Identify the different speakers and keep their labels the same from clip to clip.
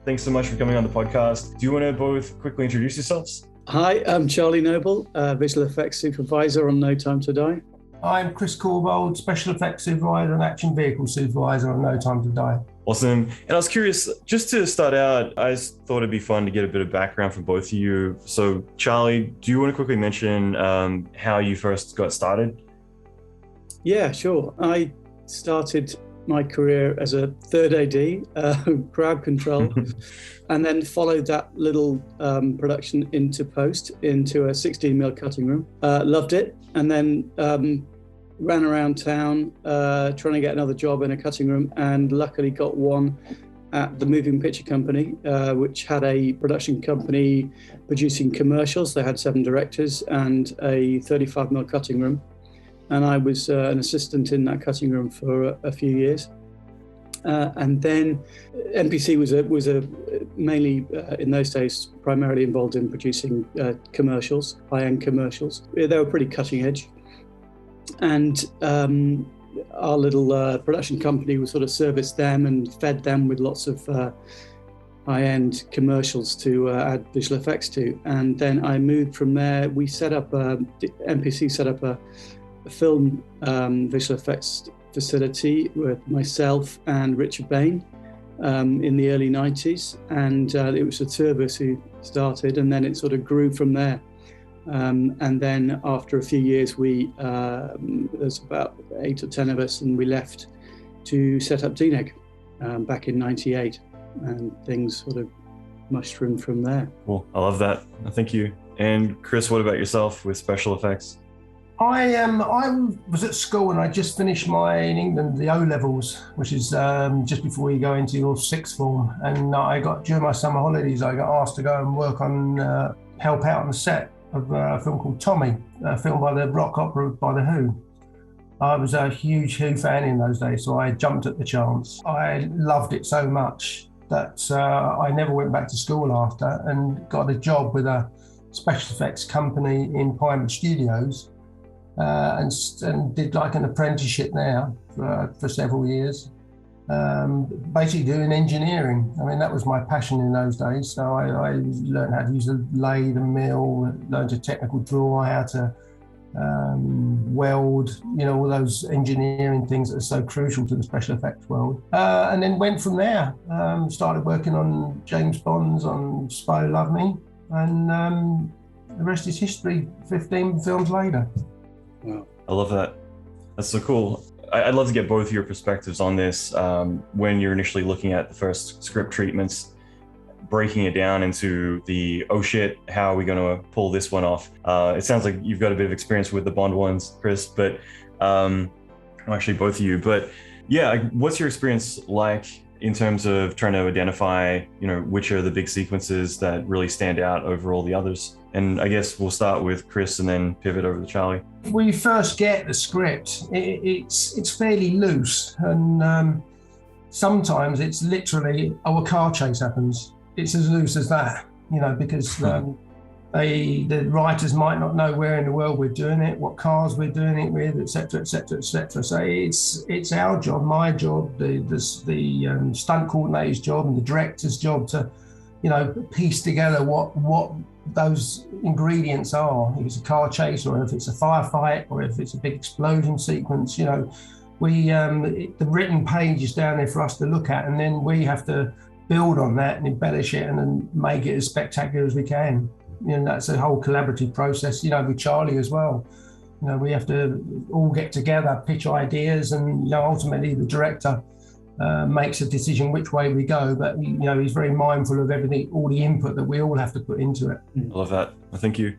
Speaker 1: Thanks so much for coming on the podcast. Do you want to both quickly introduce yourselves?
Speaker 2: Hi, I'm Charlie Noble, Visual Effects Supervisor on No Time to Die.
Speaker 3: I'm Chris Corbould, Special Effects Supervisor and Action Vehicle Supervisor on No Time to Die.
Speaker 1: Awesome. And I was curious, just to start out, I just thought it'd be fun to get a bit of background from both of you. So Charlie, do you want to quickly mention how you first got started?
Speaker 2: Yeah, sure. I started my career as a third AD, crowd control, and then followed that little production into post, into a 16mm cutting room. Loved it, and then ran around town trying to get another job in a cutting room, and luckily got one at the Moving Picture Company, which had a production company producing commercials. They had 7 directors and a 35mm cutting room. And I was an assistant in that cutting room for a few years. And then MPC was mainly, in those days, primarily involved in producing commercials, high-end commercials. They were pretty cutting edge. And our little production company would sort of service them and fed them with lots of high-end commercials to add visual effects to. And then I moved from there. We set up, MPC set up a film visual effects facility with myself and Richard Bain in the early 90s, and it was the two of us who started, and then it sort of grew from there. And then after a few years, there's about 8 or 10 of us, and we left to set up DNEG back in 98, and things sort of mushroomed from there.
Speaker 1: Cool, I love that. Thank you. And Chris, what about yourself with special effects?
Speaker 3: I was at school and I just finished in England, the O-levels, which is just before you go into your 6th form. And during my summer holidays, I got asked to go and work on, help out on the set of a film called Tommy, filmed by the rock opera by The Who. I was a huge Who fan in those days, so I jumped at the chance. I loved it so much that I never went back to school after, and got a job with a special effects company in Pinewood Studios. And did like an apprenticeship there for several years, basically doing engineering. I mean, that was my passion in those days. So I learned how to use a lathe and mill, learned a technical draw, how to weld, all those engineering things that are so crucial to the special effects world. And then went from there, started working on James Bond's, on Spy Love Me, and the rest is history, 15 films later.
Speaker 2: Wow.
Speaker 1: I love that. That's so cool. I'd love to get both of your perspectives on this. When you're initially looking at the first script treatments, breaking it down into the, oh shit, how are we going to pull this one off? It sounds like you've got a bit of experience with the Bond ones, Chris, but actually both of you. But yeah, what's your experience like in terms of trying to identify, which are the big sequences that really stand out over all the others? And I guess we'll start with Chris and then pivot over to Charlie.
Speaker 3: When you first get the script, it's fairly loose, and sometimes it's literally, a car chase happens. It's as loose as that, because the writers might not know where in the world we're doing it, what cars we're doing it with, etc., etc., etc. So it's our job, my job, the stunt coordinator's job, and the director's job to, piece together what those ingredients are. If it's a car chase, or if it's a firefight, or if it's a big explosion sequence, the written page is down there for us to look at, and then we have to build on that and embellish it and then make it as spectacular as we can. That's a whole collaborative process, with Charlie as well. We have to all get together, pitch ideas, and ultimately the director makes a decision which way we go, but he's very mindful of everything, all the input that we all have to put into it.
Speaker 1: I love that. Thank you.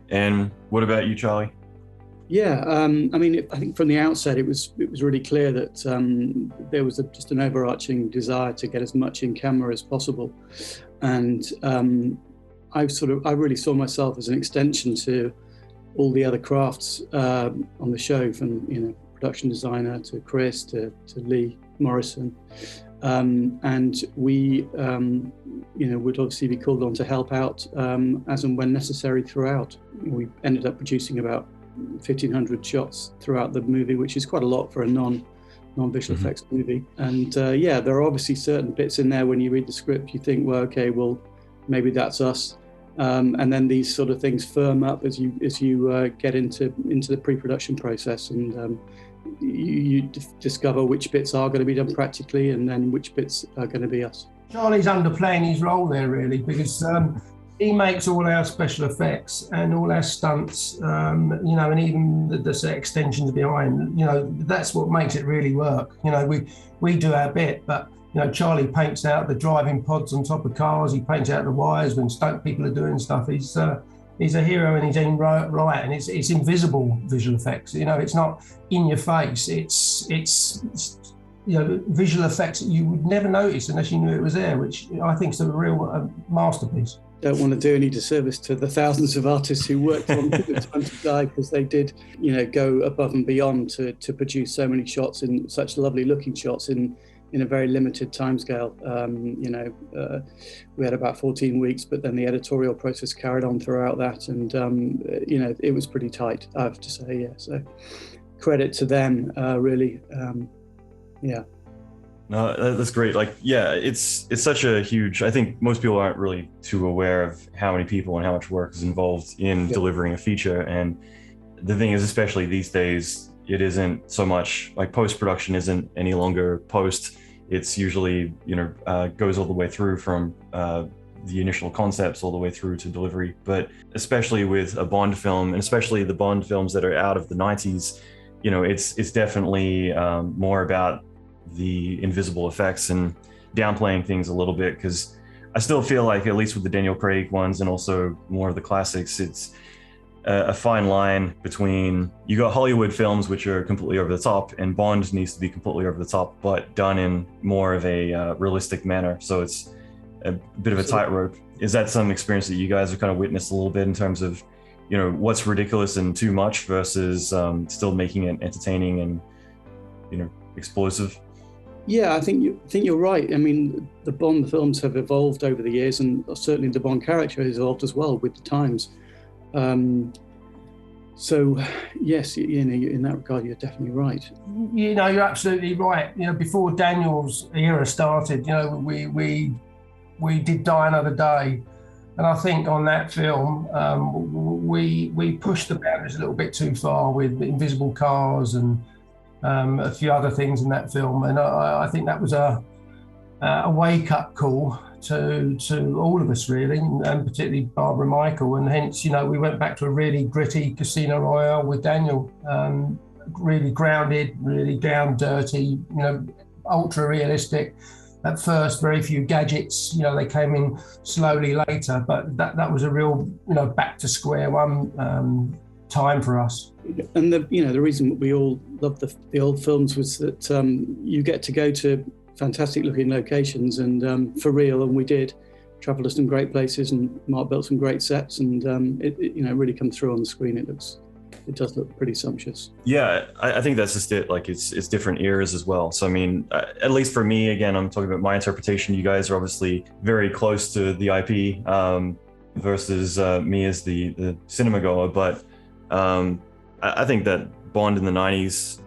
Speaker 1: And what about you, Charlie?
Speaker 2: Yeah, I think from the outset it was really clear that there was just an overarching desire to get as much in camera as possible, and I really saw myself as an extension to all the other crafts on the show, from production designer to Chris to Lee Morrison, and we would obviously be called on to help out as and when necessary throughout. We ended up producing about 1,500 shots throughout the movie, which is quite a lot for a non-visual effects movie. And yeah, there are obviously certain bits in there when you read the script, you think, well, okay, well, maybe that's us. And then these sort of things firm up as you get into the pre-production process, and you discover which bits are going to be done practically, and then which bits are going to be us.
Speaker 3: Charlie's underplaying his role there, really, because he makes all our special effects and all our stunts, you know, and even the set extensions behind. You know, that's what makes it really work. You know, we do our bit, but you know, Charlie paints out the driving pods on top of cars. He paints out the wires when stunt people are doing stuff. He's a hero in his own right, and it's invisible visual effects. You know, it's not in your face. It's you know, visual effects that you would never notice unless you knew it was there, which I think is a real masterpiece.
Speaker 2: Don't want to do any disservice to the thousands of artists who worked on Time to Die, because they did, you know, go above and beyond to produce so many shots, in such lovely looking shots in a very limited timescale. You know, we had about 14 weeks, but then the editorial process carried on throughout that, and you know, it was pretty tight, I have to say. Yeah, so credit to them, really. Yeah.
Speaker 1: No, that's great. Like, yeah, it's such a huge, I think most people aren't really too aware of how many people and how much work is involved in delivering a feature. And the thing is, especially these days, it isn't so much like post-production isn't any longer post. It's usually, you know, goes all the way through from the initial concepts all the way through to delivery. But especially with a Bond film, and especially the Bond films that are out of the 90s, you know, it's definitely more about the invisible effects and downplaying things a little bit, because I still feel like, at least with the Daniel Craig ones and also more of the classics, it's a fine line between, you got Hollywood films which are completely over the top, and Bond needs to be completely over the top, but done in more of a realistic manner. So it's a bit of a tightrope. Is that some experience that you guys have kind of witnessed a little bit in terms of, you know, what's ridiculous and too much versus still making it entertaining and, you know, explosive?
Speaker 2: Yeah, I think you're right. I mean, the Bond films have evolved over the years, and certainly the Bond character has evolved as well with the times. So yes, you know, in that regard, you're definitely right.
Speaker 3: You know, you're absolutely right. You know, before Daniel's era started, you know, we did Die Another Day, and I think on that film, we pushed the boundaries a little bit too far with invisible cars and a few other things in that film, and I think that was a wake-up call to all of us, really, and particularly Barbara Michael, and hence, you know, we went back to a really gritty Casino Royale with Daniel, really grounded, really down dirty, you know, ultra realistic. At first, very few gadgets, you know, they came in slowly later, but that was a real, you know, back to square one time for us.
Speaker 2: And the reason we all loved the old films was that you get to go to fantastic looking locations, and for real, and we did travel to some great places, and Mark built some great sets, and it you know, really comes through on the screen. It does look pretty sumptuous. Yeah,
Speaker 1: I think that's just it. Like, it's different eras as well. So I mean, at least for me, again, I'm talking about my interpretation. You guys are obviously very close to the IP versus me as the cinema goer, but I think that Bond in the 90s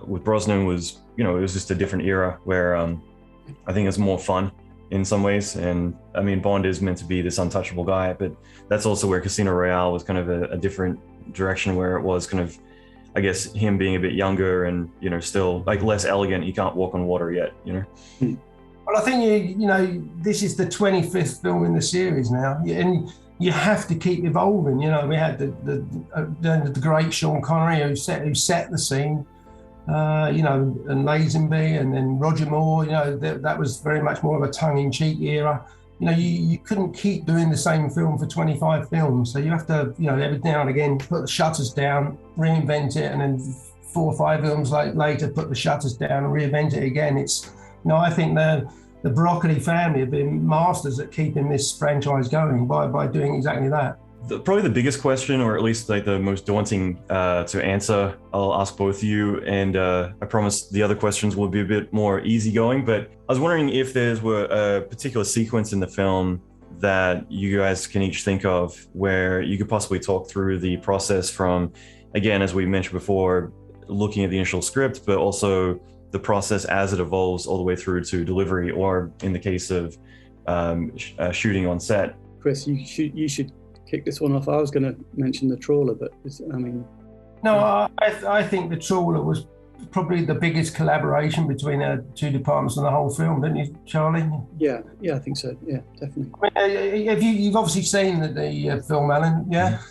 Speaker 1: with Brosnan was, you know, it was just a different era where I think it's more fun in some ways. And I mean, Bond is meant to be this untouchable guy, but that's also where Casino Royale was kind of a different direction, where it was kind of, I guess, him being a bit younger and, you know, still like less elegant. He can't walk on water yet, you know?
Speaker 3: Well, I think, you know, this is the 25th film in the series now, and you have to keep evolving. You know, we had the great Sean Connery who set the scene, you know, and Lazenby, and then Roger Moore. You know, that was very much more of a tongue-in-cheek era. You know, you couldn't keep doing the same film for 25 films, so you have to, you know, every now and again put the shutters down, reinvent it, and then 4 or 5 films later put the shutters down and reinvent it again. It's, you know, I think the Broccoli family have been masters at keeping this franchise going by doing exactly that.
Speaker 1: Probably the biggest question, or at least like the most daunting to answer, I'll ask both of you, and I promise the other questions will be a bit more easygoing, but I was wondering if there were a particular sequence in the film that you guys can each think of where you could possibly talk through the process from, again, as we mentioned before, looking at the initial script, but also the process as it evolves all the way through to delivery, or in the case of shooting on set.
Speaker 2: Chris, you should kick this one off. I was going to mention the Trawler, but
Speaker 3: No, I think the Trawler was probably the biggest collaboration between our two departments on the whole film, don't you, Charlie?
Speaker 2: Yeah, I think so. Yeah, definitely.
Speaker 3: I mean, you've obviously seen the film, Allan, yeah?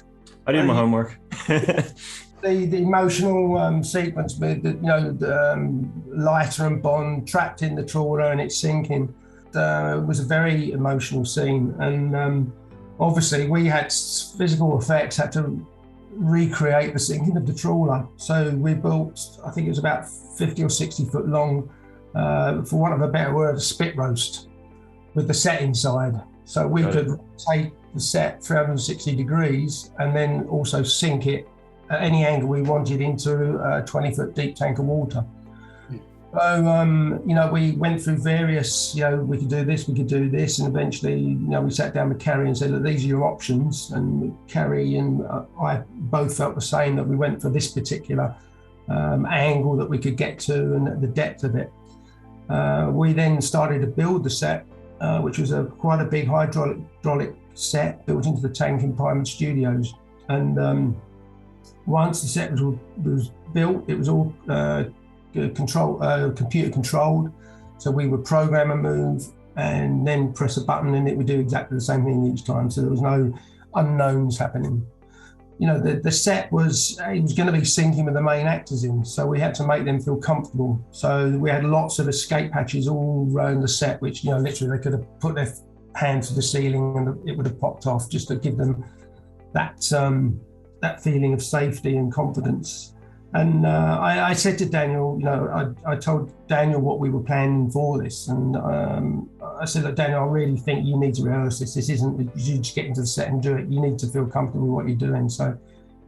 Speaker 1: I did my homework.
Speaker 3: The emotional sequence with Leiter and Bond trapped in the Trawler and it's sinking was a very emotional scene, and obviously we had physical effects, had to recreate the sinking of the Trawler. So we built, I think it was about 50 or 60 foot long, for want of a better word, a spit roast with the set inside. So we could take the set 360 degrees and then also sink it at any angle we wanted into a 20 foot deep tank of water. So, we went through various, we could do this, and eventually, we sat down with Carrie and said, look, these are your options. And Carrie and I both felt the same, that we went for this particular angle that we could get to and the depth of it. We then started to build the set, which was quite a big hydraulic set built into the tank in Primetime Studios. And once the set was built, it was all computer controlled, so we would program a move and then press a button and it would do exactly the same thing each time, so there was no unknowns happening. The set was going to be sinking with the main actors in, so we had to make them feel comfortable. So we had lots of escape hatches all around the set, which literally they could have put their hand to the ceiling and it would have popped off, just to give them that feeling of safety and confidence. And I said to Daniel, I told Daniel what we were planning for this. And I said, look, Daniel, I really think you need to rehearse this. This isn't, you just get into the set and do it. You need to feel comfortable with what you're doing. So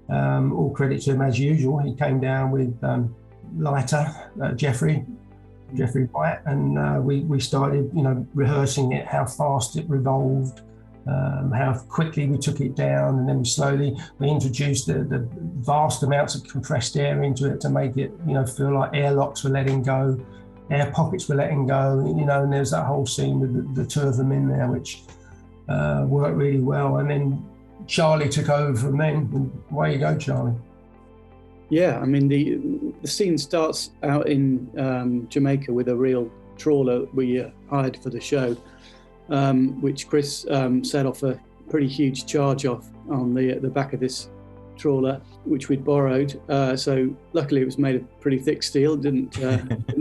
Speaker 3: all credit to him as usual. He came down with Leiter, Jeffrey White, and we started, rehearsing it, how fast it revolved, how quickly we took it down, and then we introduced the vast amounts of compressed air into it to make it, feel like airlocks were letting go, air pockets were letting go, and there's that whole scene with the two of them in there, which worked really well. And then Charlie took over from then, and away you go, Charlie.
Speaker 2: Yeah, I mean, the scene starts out in Jamaica with a real trawler we hired for the show, which Chris set off a pretty huge charge off on the back of this trawler, which we'd borrowed. So luckily it was made of pretty thick steel, didn't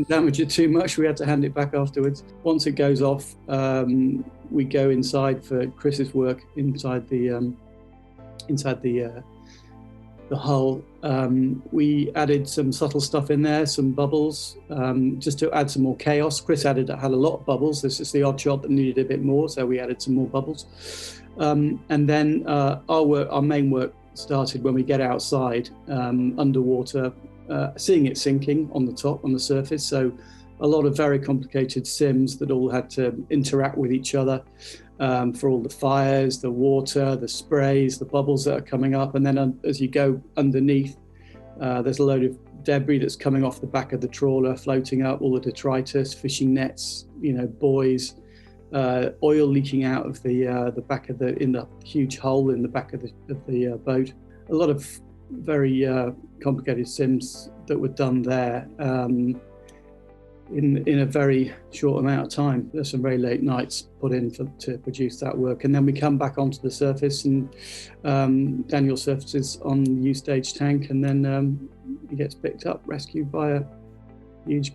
Speaker 2: damage it too much. We had to hand it back afterwards. Once it goes off, we go inside for Chris's work inside the hull. We added some subtle stuff in there, some bubbles, just to add some more chaos. Chris had a lot of bubbles. This is the odd shot that needed a bit more, so we added some more bubbles. And then our main work started when we get outside, underwater, seeing it sinking on the surface. So a lot of very complicated sims that all had to interact with each other. For all the fires, the water, the sprays, the bubbles that are coming up. And then as you go underneath, there's a load of debris that's coming off the back of the trawler, floating up, all the detritus, fishing nets, buoys, oil leaking out of the back of in the huge hole in the back of the boat. A lot of very complicated sims that were done there. In a very short amount of time. There's some very late nights put in to produce that work. And then we come back onto the surface, and Daniel surfaces on the U-stage tank, and then he gets picked up, rescued by a huge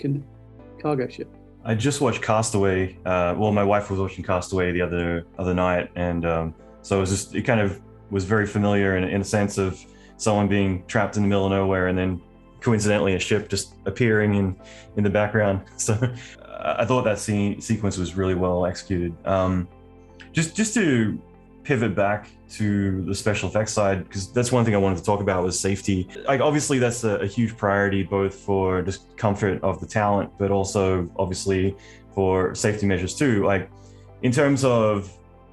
Speaker 2: cargo ship.
Speaker 1: I just watched Castaway. My wife was watching Castaway the other night, and so it kind of was very familiar in a sense of someone being trapped in the middle of nowhere, and then coincidentally a ship just appearing in the background. So I thought that sequence was really well executed. Just to pivot back to the special effects side, because that's one thing I wanted to talk about was safety. Like, obviously that's a huge priority, both for just comfort of the talent, but also obviously for safety measures too. Like, in terms of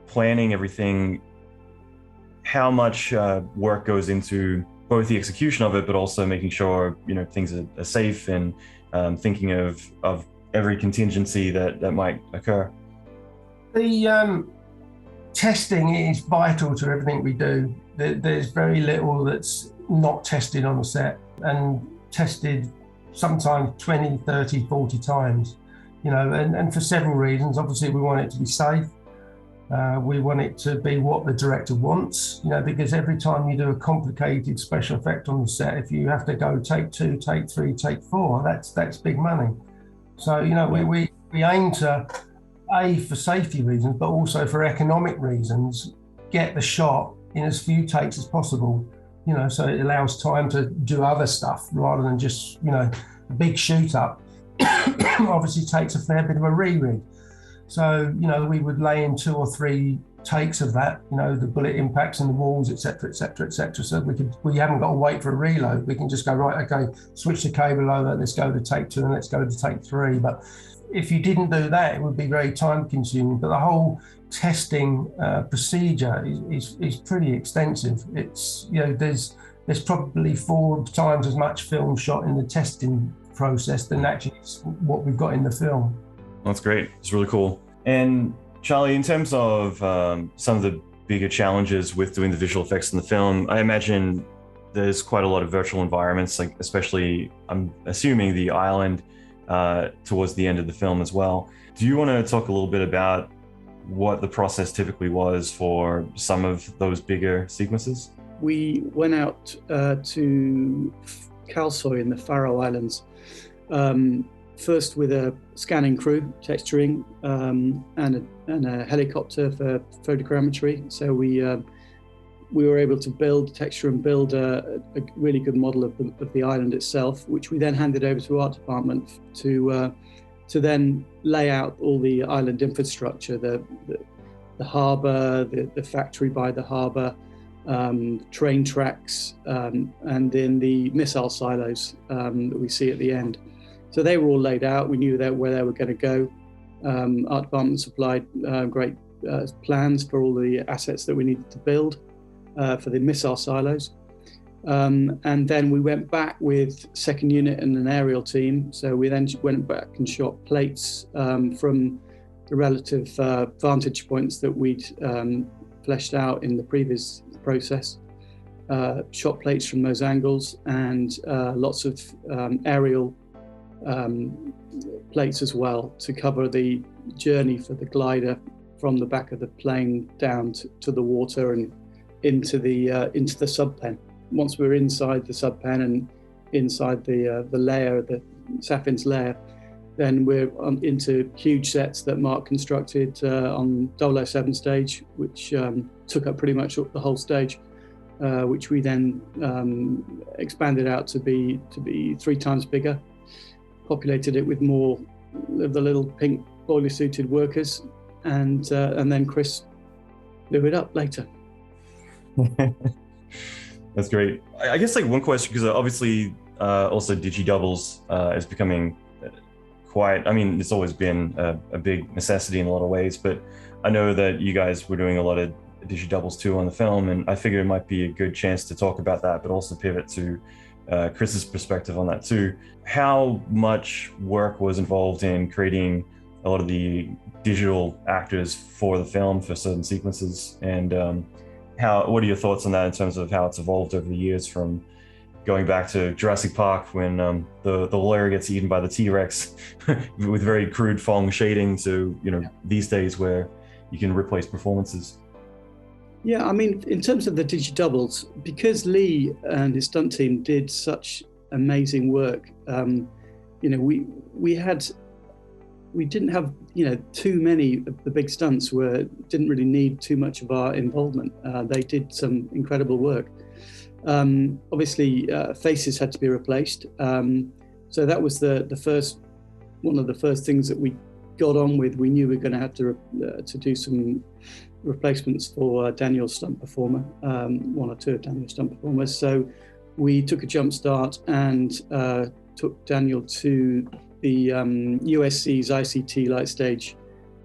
Speaker 1: planning everything, how much work goes into both the execution of it, but also making sure things are safe and thinking of every contingency that might occur?
Speaker 3: The testing is vital to everything we do. There's very little that's not tested on the set, and tested sometimes 20, 30, 40 times, and for several reasons. Obviously, we want it to be safe. We want it to be what the director wants, because every time you do a complicated special effect on the set, if you have to go take 2, take 3, take 4, that's big money. So, we aim to, for safety reasons, but also for economic reasons, get the shot in as few takes as possible, so it allows time to do other stuff rather than just, a big shoot up obviously takes a fair bit of a re-rig. So, we would lay in 2 or 3 takes of that, the bullet impacts in the walls, et cetera, et cetera, et cetera. So we haven't got to wait for a reload. We can just go, right, okay, switch the cable over, let's go to take 2 and let's go to take 3. But if you didn't do that, it would be very time consuming. But the whole testing procedure is pretty extensive. It's, there's probably 4 times as much film shot in the testing process than actually what we've got in the film.
Speaker 1: That's great. It's really cool. And Charlie, in terms of some of the bigger challenges with doing the visual effects in the film, I imagine there's quite a lot of virtual environments, like especially, I'm assuming, the island towards the end of the film as well. Do you want to talk a little bit about what the process typically was for some of those bigger sequences?
Speaker 2: We went out to Calsoy in the Faroe Islands, first with a scanning crew, texturing, and a helicopter for photogrammetry. So we were able to texture and build a really good model of the island itself, which we then handed over to art department to then lay out all the island infrastructure, the harbour, the factory by the harbour, train tracks, and then the missile silos that we see at the end. So they were all laid out. We knew where they were going to go. Art department supplied great plans for all the assets that we needed to build for the missile silos. And then we went back with second unit and an aerial team. So we then went back and shot plates from the relative vantage points that we'd fleshed out in the previous process. Shot plates from those angles, and lots of aerial plates as well to cover the journey for the glider from the back of the plane down to the water and into the subpen. Once we're inside the subpen and inside the layer, the Safin's layer, then we're into huge sets that Mark constructed on 007 stage, which took up pretty much the whole stage, which we then expanded out to be 3 times bigger. Populated it with more of the little pink boiler-suited workers, and then Chris blew it up later.
Speaker 1: That's great. I guess one question, because obviously also Digi doubles is becoming quite, it's always been a big necessity in a lot of ways, but I know that you guys were doing a lot of Digi doubles too on the film, and I figured it might be a good chance to talk about that, but also pivot to Chris's perspective on that too. How much work was involved in creating a lot of the digital actors for the film for certain sequences, and what are your thoughts on that in terms of how it's evolved over the years, from going back to Jurassic Park when the lawyer gets eaten by the T-Rex with very crude Phong shading to these days where you can replace performances?
Speaker 2: Yeah, in terms of the Digi doubles, because Lee and his stunt team did such amazing work, we didn't have too many of the big stunts didn't really need too much of our involvement. They did some incredible work. Obviously, faces had to be replaced, so that was one of the first things that we got on with. We knew we were going to have to do some replacements for Daniel's stunt performer, 1 or 2 of Daniel's stunt performers. So we took a jump start and took Daniel to the USC's ICT light stage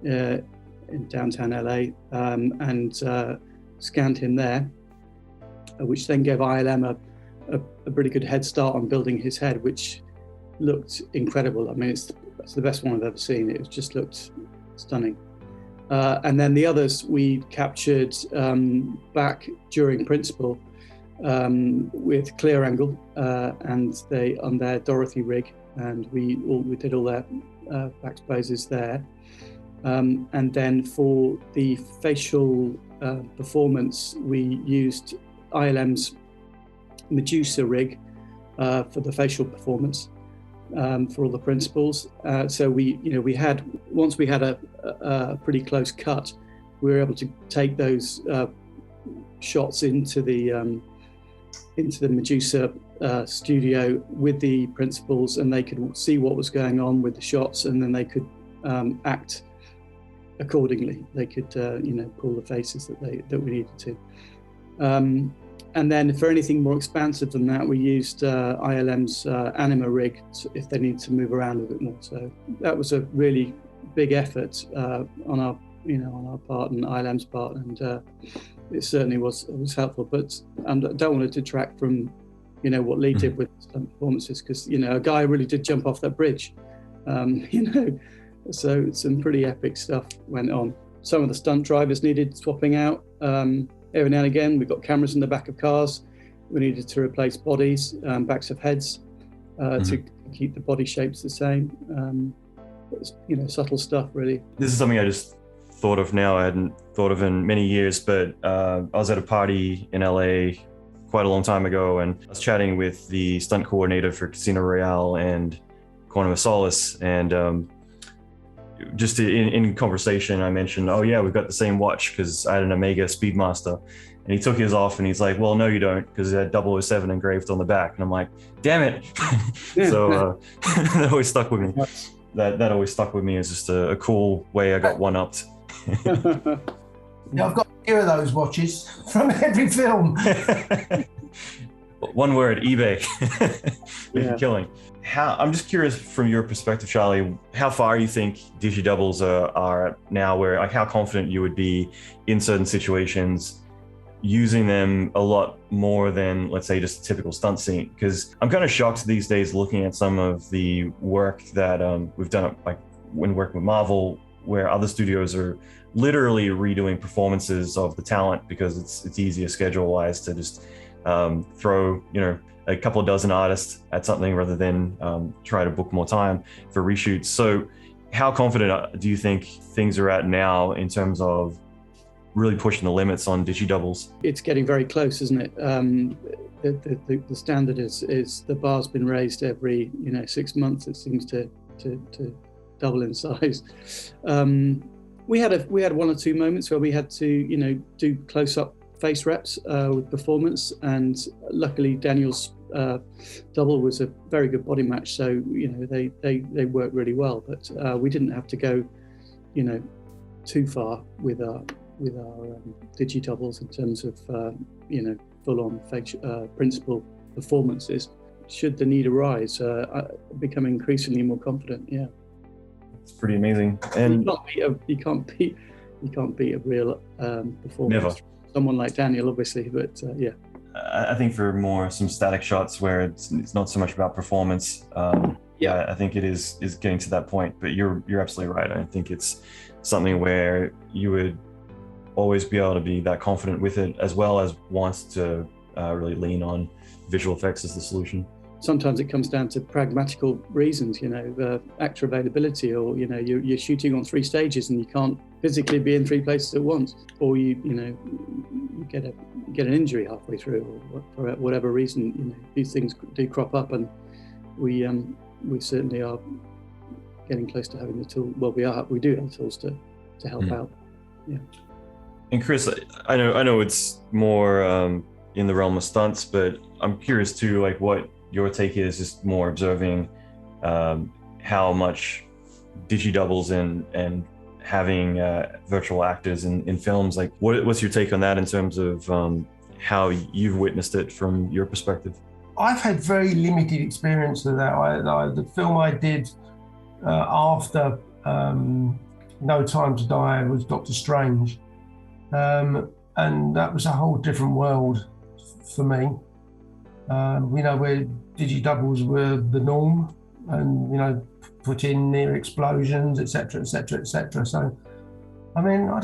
Speaker 2: in downtown LA, and scanned him there, which then gave ILM a pretty good head start on building his head, which looked incredible. I mean, it's the best one I've ever seen. It just looked stunning. And then the others we captured back during Principal with clear angle, and they on their Dorothy rig, and we did all their back exposes there. And then for the facial performance, we used ILM's Medusa rig for the facial performance for all the principals. So we had, once we had a pretty close cut, we were able to take those shots into the Medusa studio with the principals, and they could see what was going on with the shots, and then they could act accordingly. They could pull the faces that we needed to. And then for anything more expansive than that, we used ILM's Anima rig if they needed to move around a bit more. So that was a really big effort on our part and ILM's part, and it certainly was helpful. But I don't want to detract from what Lee did with stunt performances, because a guy really did jump off that bridge. So some pretty epic stuff went on. Some of the stunt drivers needed swapping out. Every now and again, we've got cameras in the back of cars. We needed to replace bodies, backs of heads, to keep the body shapes the same. Subtle stuff, really.
Speaker 1: This is something I just thought of now. I hadn't thought of in many years, but I was at a party in LA quite a long time ago, and I was chatting with the stunt coordinator for Casino Royale and Quantum of Solace, and just in conversation, I mentioned, oh yeah, we've got the same watch because I had an Omega Speedmaster, and he took his off and he's like, well, no, you don't, because it had 007 engraved on the back. And I'm like, damn it. So that always stuck with me. That always stuck with me as just a cool way I got one-upped.
Speaker 3: Yeah, I've got a few of those watches from every film.
Speaker 1: One word, eBay. Making killing. I'm just curious from your perspective, Charlie, how far you think Digi doubles are at now, where like how confident you would be in certain situations using them a lot more than, let's say, just a typical stunt scene. Because I'm kind of shocked these days looking at some of the work that we've done, like when working with Marvel, where other studios are literally redoing performances of the talent because it's easier schedule-wise to just throw a couple of dozen artists at something rather than try to book more time for reshoots. So how confident do you think things are at now in terms of really pushing the limits on Digi doubles?
Speaker 2: It's getting very close, isn't it? The standard is the bar's been raised every 6 months. It seems to double in size. We had one or two moments where we had to do close-up face reps with performance, and luckily Daniel's double was a very good body match, so they worked really well. But we didn't have to go too far with our Digi doubles in terms of full-on principal performances. Should the need arise, become increasingly more confident. Yeah,
Speaker 1: it's pretty amazing. And
Speaker 2: you can't beat a real performance.
Speaker 1: Never.
Speaker 2: Someone like Daniel, obviously, but yeah.
Speaker 1: I think for some static shots where it's not so much about performance. I think it is getting to that point. But you're absolutely right. I think it's something where you would always be able to be that confident with it, as well as wants to really lean on visual effects as the solution.
Speaker 2: Sometimes it comes down to pragmatical reasons, actor availability, or you're shooting on 3 stages and you can't physically be in 3 places at once, or you get an injury halfway through, or for whatever reason, these things do crop up, and we certainly are getting close to having the tool. Well, we do have tools to help out. Yeah.
Speaker 1: And Chris, I know it's more in the realm of stunts, but I'm curious too, like what your take is, just more observing how much Digi doubles and having virtual actors in films. Like, what's your take on that in terms of how you've witnessed it from your perspective?
Speaker 3: I've had very limited experience with that. The film I did after No Time to Die was Doctor Strange, and that was a whole different world for me. Where Digi doubles were the norm, and put in near explosions, etc., etc., etc. So, I mean, I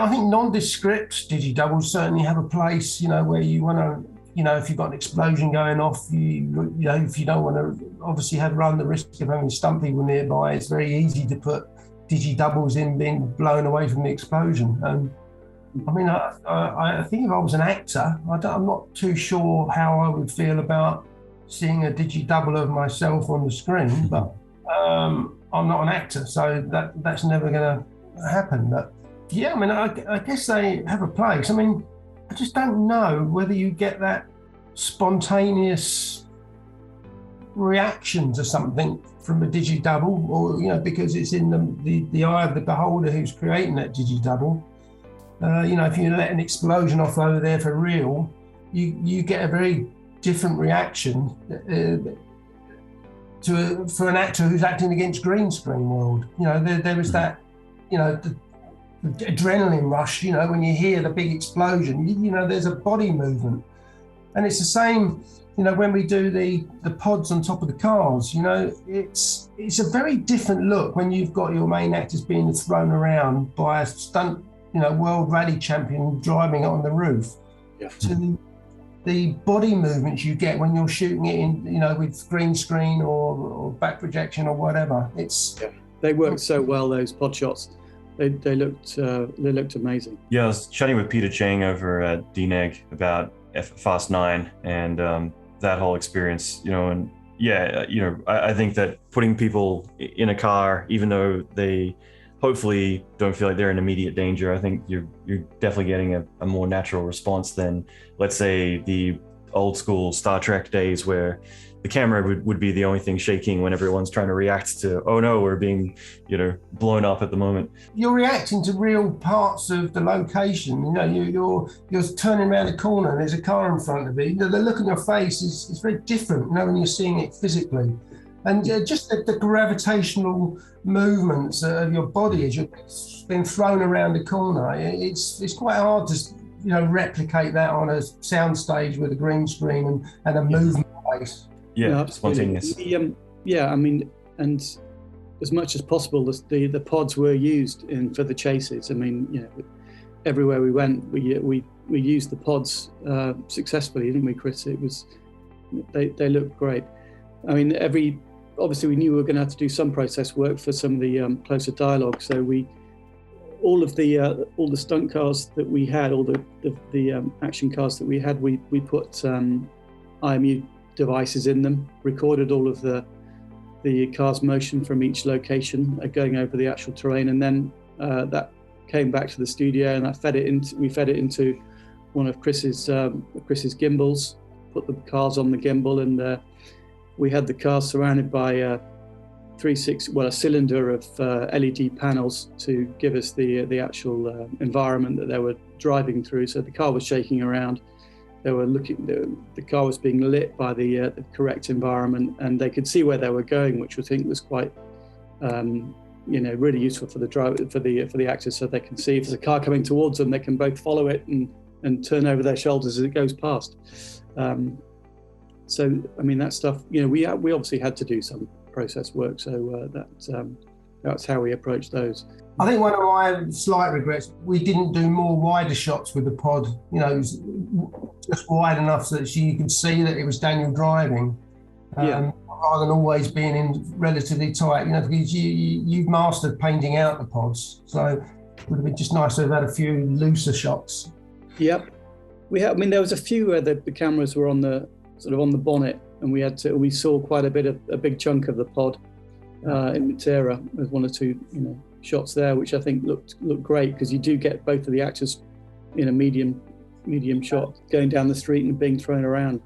Speaker 3: think nondescript digidoubles certainly have a place. Where you want to. If you've got an explosion going off, if you don't want to obviously run the risk of having stunt people nearby, it's very easy to put digidoubles in being blown away from the explosion. I mean, I think if I was an actor, I'm not too sure how I would feel about seeing a digidouble of myself on the screen, but I'm not an actor, so that's never going to happen. But yeah, I mean, I guess they have a place. I mean, I just don't know whether you get that spontaneous reaction to something from a digidouble, or because it's in the eye of the beholder who's creating that digidouble. If you let an explosion off over there for real, you get a very different reaction for an actor who's acting against green screen world. There is that, the adrenaline rush, when you hear the big explosion, there's a body movement. And it's the same, when we do the pods on top of the cars, it's a very different look when you've got your main actors being thrown around by a stunt, world rally champion driving it on the roof, to the body movements you get when you're shooting it in, with green screen or back projection or whatever.
Speaker 2: They work so well, those pod shots. They looked amazing.
Speaker 1: Yeah, I was chatting with Peter Chang over at DNEG about Fast 9 and that whole experience, and I think that putting people in a car, even though they hopefully don't feel like they're in immediate danger, I think you're definitely getting a more natural response than, let's say, the old school Star Trek days where the camera would be the only thing shaking when everyone's trying to react to, oh no, we're being, blown up at the moment.
Speaker 3: You're reacting to real parts of the location. You're turning around the corner and there's a car in front of you. The look on your face is very different, when you're seeing it physically. And just the gravitational movements of your body as you're being thrown around the corner, it's quite hard to replicate that on a sound stage with a green screen and a movement place.
Speaker 1: Yeah, spontaneous.
Speaker 2: I mean, and as much as possible, the pods were used for the chases. I mean, everywhere we went, we used the pods successfully, didn't we, Chris? They looked great. I mean, obviously we knew we were going to have to do some process work for some of the closer dialogue. So all the stunt cars that we had, all the action cars that we had, we put IMU devices in them, recorded all of the car's motion from each location going over the actual terrain, and then that came back to the studio, and we fed it into one of Chris's gimbals, put the cars on the gimbal, and we had the cars surrounded by a cylinder of LED panels to give us the actual environment that they were driving through. So the car was shaking around. The car was being lit by the correct environment, and they could see where they were going, which I think was quite, really useful for the actors, so they can see if there's a car coming towards them, they can both follow it and turn over their shoulders as it goes past. So I mean, that stuff, we obviously had to do some process work, so that's how we approached those.
Speaker 3: I think one of my slight regrets, we didn't do more wider shots with the pod, just wide enough so that you could see that it was Daniel driving, rather than always being in relatively tight, because you've mastered painting out the pods, so it would have been just nice to have had a few looser shots. Yep.
Speaker 2: There was a few where the cameras were on the bonnet, and we saw quite a big chunk of the pod in Matera. There's one or two, shots there, which I think looked great, because you do get both of the actors in a medium shot going down the street and being thrown around.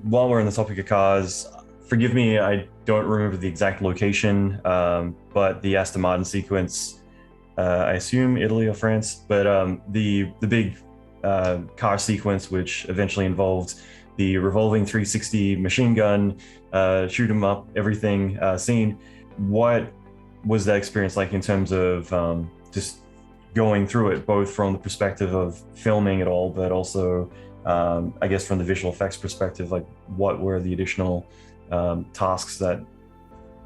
Speaker 1: While we're on the topic of cars, forgive me, I don't remember the exact location, but the Aston Martin sequence, I assume Italy or France, but the big car sequence, which eventually involved the revolving 360 machine gun, shoot 'em up, everything scene. What was that experience like in terms of just going through it, both from the perspective of filming it all, but also I guess from the visual effects perspective, like what were the additional tasks that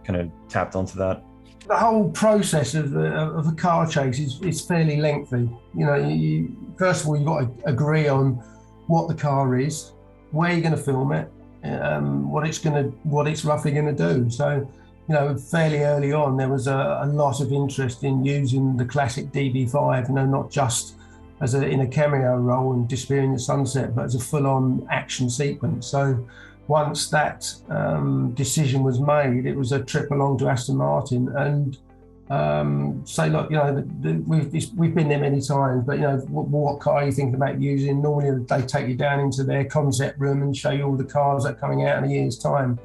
Speaker 1: kind of tapped onto that?
Speaker 3: The whole process of a car chase is fairly lengthy. You know, first of all, you've got to agree on what the car is, where you're going to film it, what it's roughly going to do. So, you know, fairly early on, there was a lot of interest in using the classic DB5, you know, not just in a cameo role and disappearing the sunset, but as a full-on action sequence. So once that decision was made, it was a trip along to Aston Martin and say, look, you know, we've been there many times, but, you know, what car are you thinking about using? Normally they take you down into their concept room and show you all the cars that are coming out in a year's time.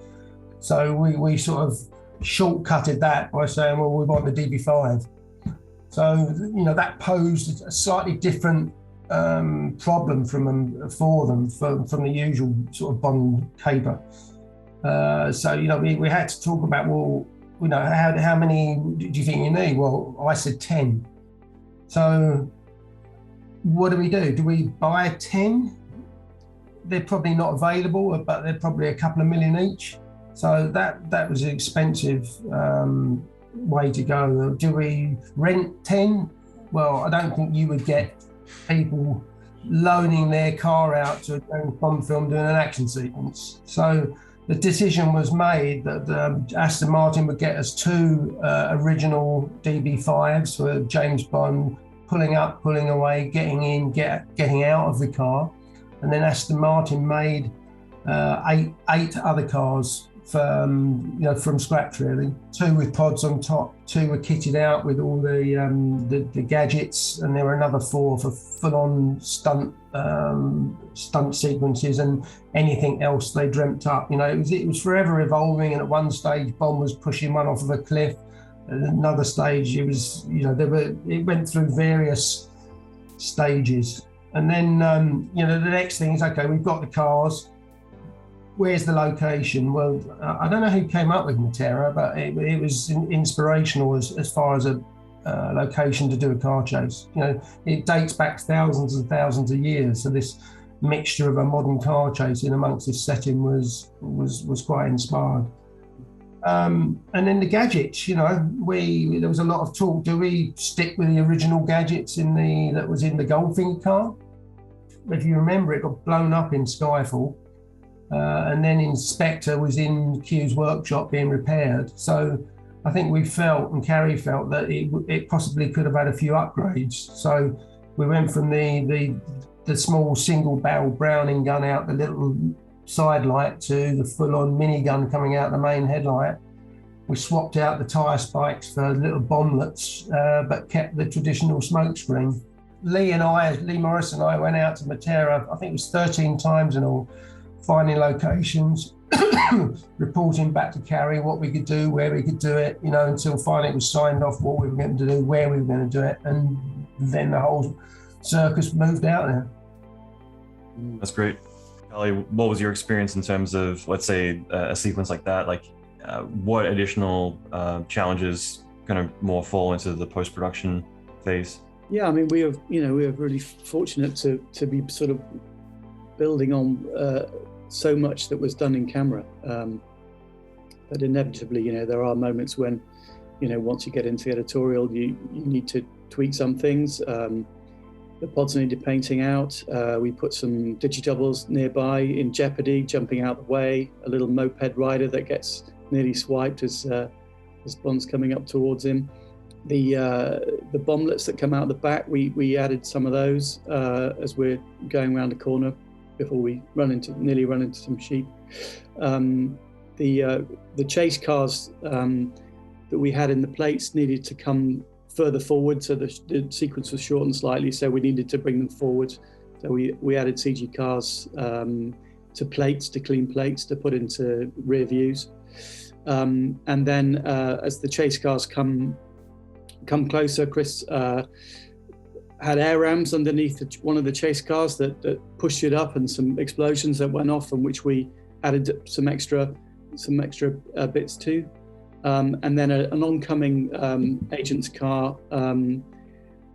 Speaker 3: So we sort of shortcutted that by saying, well, we want the DB5. So, you know, that posed a slightly different problem for them from the usual sort of Bond caper. So, you know, we had to talk about, well, you know, how many do you think you need? Well, I said 10. So what do we do? Do we buy 10? They're probably not available, but they're probably a couple of million each. So that was an expensive way to go. Do we rent 10? Well, I don't think you would get people loaning their car out to a James Bond film doing an action sequence. So the decision was made that Aston Martin would get us 2 original DB5s for James Bond, pulling up, pulling away, getting in, getting out of the car. And then Aston Martin made 8 other cars from scratch, really. 2 with pods on top, 2 were kitted out with all the gadgets, and there were another 4 for full-on stunt sequences and anything else they dreamt up. You know, it was forever evolving, and at one stage Bond was pushing one off of a cliff. At another stage, it was, you know, it went through various stages. And then, you know, the next thing is, okay, we've got the cars. Where's the location? Well, I don't know who came up with Matera, but it was inspirational as far as a location to do a car chase. You know, it dates back thousands and thousands of years. So this mixture of a modern car chase in amongst this setting was quite inspired. And then the gadgets, you know, there was a lot of talk. Do we stick with the original gadgets that was in the Goldfinger car? If you remember, it got blown up in Skyfall. And then Inspector was in Q's workshop being repaired. So I think we felt, and Carrie felt, that it possibly could have had a few upgrades. So we went from the small single barrel Browning gun out the little side light to the full-on minigun coming out the main headlight. We swapped out the tyre spikes for little bomblets, but kept the traditional smoke screen. Lee Morris and I went out to Matera, I think it was 13 times in all, finding locations, reporting back to Carrie what we could do, where we could do it, you know, until finally it was signed off what we were going to do, where we were going to do it, and then the whole circus moved out there.
Speaker 1: That's great. Ali, what was your experience in terms of, let's say, a sequence like that? Like, what additional challenges kind of more fall into the post-production phase? Yeah,
Speaker 2: I mean, we are really fortunate to be sort of building on so much that was done in camera. But inevitably, you know, there are moments when, you know, once you get into editorial, you need to tweak some things. The pods needed painting out. We put some digidoubles nearby in jeopardy, jumping out the way. A little moped rider that gets nearly swiped as Bond's coming up towards him. The bomblets that come out the back, we added some of those as we're going around the corner before we nearly run into some sheep. The chase cars that we had in the plates needed to come further forward, so the sequence was shortened slightly, so we needed to bring them forward. So we added CG cars to plates, to clean plates, to put into rear views. And then as the chase cars come closer, Chris had air rams underneath one of the chase cars that pushed it up, and some explosions that went off, and which we added some extra bits to. And then an oncoming agent's car,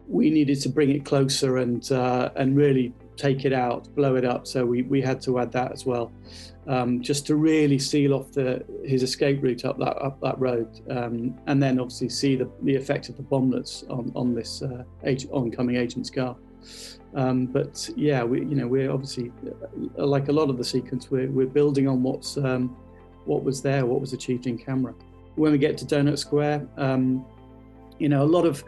Speaker 2: we needed to bring it closer and really take it out, blow it up. So we had to add that as well. just to really seal off his escape route up that road, and then obviously see the effect of the bomblets on this oncoming agent's car. But yeah, we're obviously, like a lot of the sequence, we're building on what was there, what was achieved in camera. When we get to Donut Square, a lot of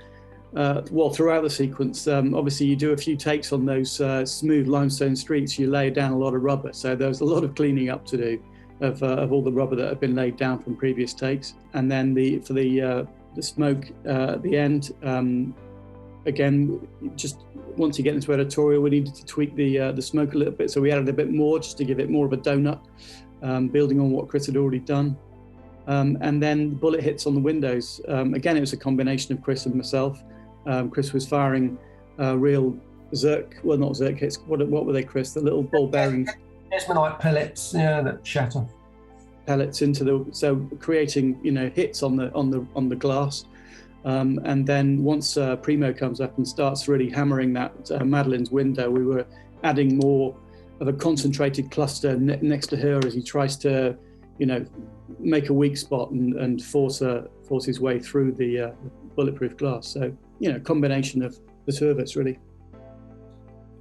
Speaker 2: throughout the sequence, obviously you do a few takes on those smooth limestone streets. You lay down a lot of rubber, so there's a lot of cleaning up to do of all the rubber that had been laid down from previous takes. And then for the smoke at the end, again, just once you get into editorial, we needed to tweak the smoke a little bit, so we added a bit more just to give it more of a donut, building on what Chris had already done. And then the bullet hits on the windows. Again, it was a combination of Chris and myself. Chris was firing real not Zerk hits. What were they, Chris? The little ball bearing
Speaker 3: Esmonite pellets, that shatter.
Speaker 2: Pellets so creating hits on the glass. And then once Primo comes up and starts really hammering that Madeline's window, we were adding more of a concentrated cluster next to her as he tries to, make a weak spot and force his way through the bulletproof glass. So, combination of the two of us, really.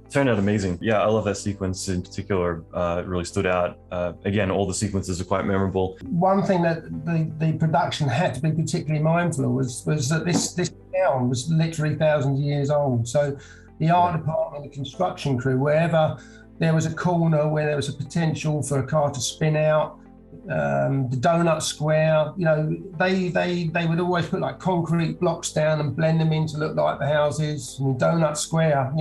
Speaker 1: Turned out amazing. Yeah, I love that sequence in particular. It really stood out. Again, all the sequences are quite memorable.
Speaker 3: One thing that the production had to be particularly mindful of was that this town was literally thousands of years old. So the art department, the construction crew, wherever there was a corner where there was a potential for a car to spin out, the donut square, they would always put like concrete blocks down and blend them in to look like the houses. And the donut square,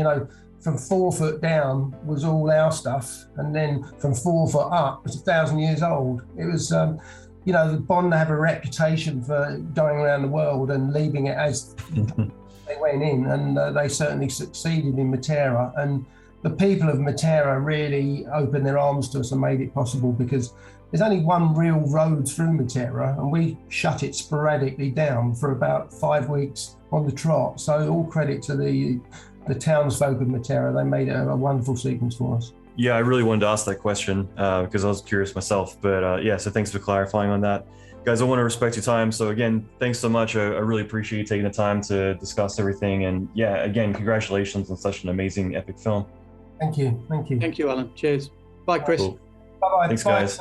Speaker 3: from 4 foot down was all our stuff, and then from 4 foot up was 1,000 years old. It was, Bond have a reputation for going around the world and leaving it as they went in, and they certainly succeeded in Matera. And the people of Matera really opened their arms to us and made it possible, because there's only one real road through Matera, and we shut it sporadically down for about 5 weeks on the trot. So all credit to the townsfolk of Matera. They made a wonderful sequence for us.
Speaker 1: Yeah, I really wanted to ask that question because I was curious myself. But so thanks for clarifying on that. Guys, I want to respect your time. So again, thanks so much. I really appreciate you taking the time to discuss everything. And yeah, again, congratulations on such an amazing, epic film.
Speaker 3: Thank you.
Speaker 2: Thank you, Alan. Cheers. Bye, Chris.
Speaker 1: Cool.
Speaker 3: Bye-bye.
Speaker 1: Thanks,
Speaker 3: Bye.
Speaker 1: guys.